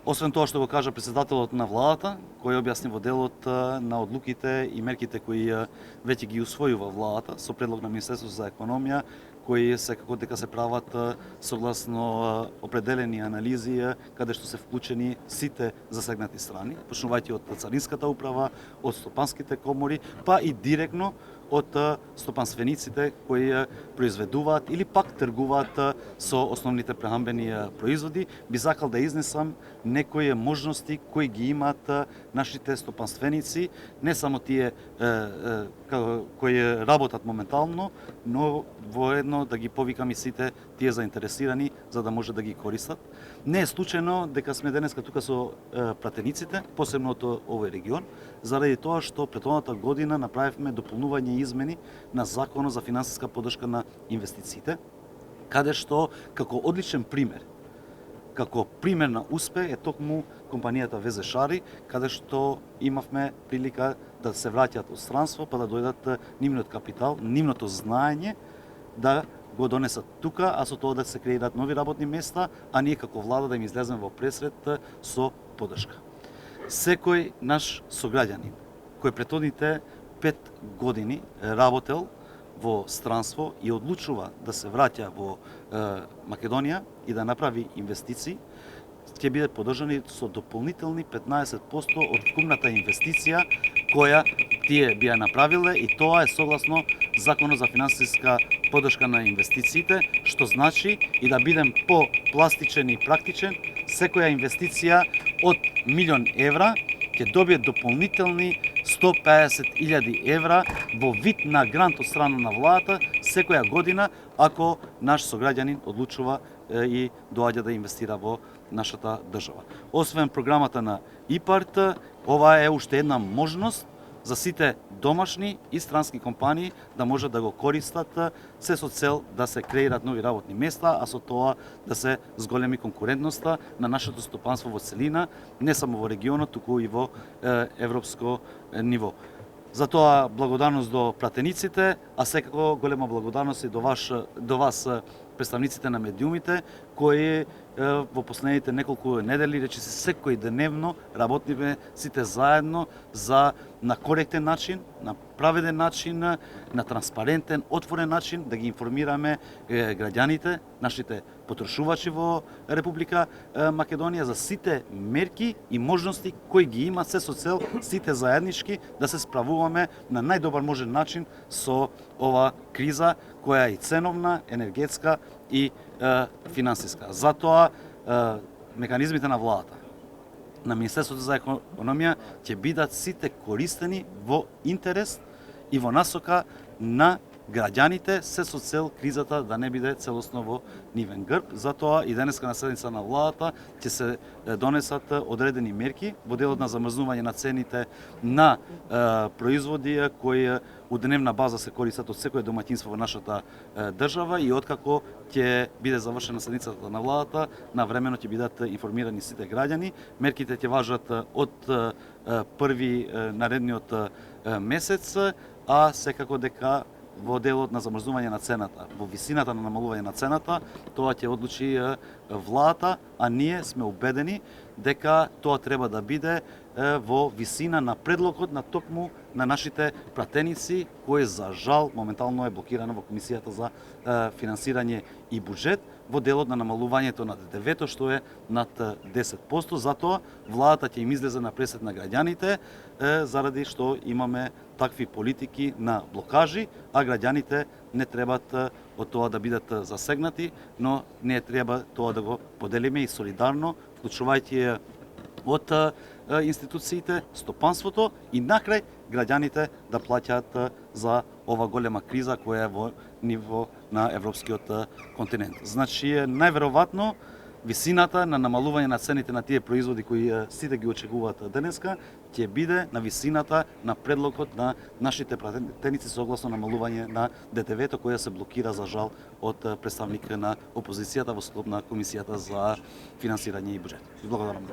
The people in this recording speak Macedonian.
Освен тоа што го кажа претседателот на владата, кој објасни во делот на одлуките и мерките кои веќе ги усвојува владата со предлог на Министерството за економија, кои секако дека се прават согласно определени анализи каде што се вклучени сите засегнати страни, почнувајќи од Царинската управа, од стопанските комори, па и директно од стопанствениците кои произведуваат или пак тргуваат со основните прехранбени производи. Би сакал да изнесам некои можности кои ги имаат нашите стопанственици, не само тие кои работат моментално, но воедно да ги повикам и сите тие заинтересирани за да може да ги користат. Не е случајно дека сме денеска тука со пратениците, посебно од овој регион, заради тоа што претходната година направивме дополнување и измени на Законот за финансиска поддршка на инвестициите, каде што како одличен пример, како пример на успех е токму компанијата ВЗ Шари, каде што имавме прилика да се враќаат од странство, па да дојдат нивниот капитал, нивното знаење да го донесат тука, а со тоа да се креират нови работни места, а ние како влада да им излеземе во пресред со поддршка. Секој наш сограѓанин кој претходните 5 години работел во странство и одлучува да се враќа во Македонија и да направи инвестиции, ќе биде поддржани со дополнителни 15% од вкупната инвестиција која тие би ја направиле, и тоа е согласно Законот за финансиска поддршка на инвестициите, што значи, и да бидем по-пластичен и практичен, секоја инвестиција од 1.000.000 евра ќе добие дополнителни 150.000 евра во вид на грант од страна на владата секоја година, ако наш сограѓанин одлучува и доаѓа да инвестира во нашата држава. Освен програмата на ИПАРТ, ова е уште една можност за сите домашни и странски компании да можат да го користат, се со цел да се креират нови работни места, а со тоа да се зголеми конкурентноста на нашето стопанство во целина, не само во регионот, туку и во европско ниво. Затоа благодарност до пратениците, а секако голема благодарност и до вас представниците на медиумите, кои во последните неколку недели, речиси секој деневно работиме сите заедно за на коректен начин, на праведен начин, на транспарентен, отворен начин да ги информираме граѓаните, нашите потрошувачи во Република Македонија за сите мерки и можности кои ги има, се со цел сите заеднички да се справуваме на најдобар можен начин со ова криза која е и ценовна, енергетска и финансиска. Затоа механизмите на владата, на Министерството за економија ќе бидат сите користени во интерес и во насока на граѓаните, се со цел кризата да не биде целосно во нивен грб. Затоа и денеска на седница на владата ќе се донесат одредени мерки во делот на замрзнување на цените на производи кои у дневна база се користат од секое домаќинство во нашата држава, и откако ќе биде завршена седницата на владата, навремено ќе бидат информирани сите граѓани. Мерките ќе важат од први наредниот месец, а секако дека во делот на замрзнување на цената, во висината на намалување на цената, тоа ќе одлучи владата, а ние сме убедени дека тоа треба да биде во висина на предлогот на токму на нашите пратеници, кој за жал моментално е блокирано во Комисијата за финансирање и буџет во делот на намалувањето на ДДВ-то, што е над 10%. Затоа владата ќе им излезе на пресет на граѓаните, заради што имаме такви политики на блокажи, а граѓаните не требат од тоа да бидат засегнати, но не треба тоа да го поделиме и солидарно, вклучувајќи од институциите, стопанството и накрај граѓаните да плаќаат за ова голема криза која е во ниво на европскиот континент. Значи, најверојатно висината на намалување на цените на тие производи кои сите ги очекуваат денеска ќе биде на висината на предлогот на нашите пратеници согласно намалување на ДДВ-то која се блокира за жал од представник на опозицијата во склоп на Комисијата за финансирање и буџет. Благодарам.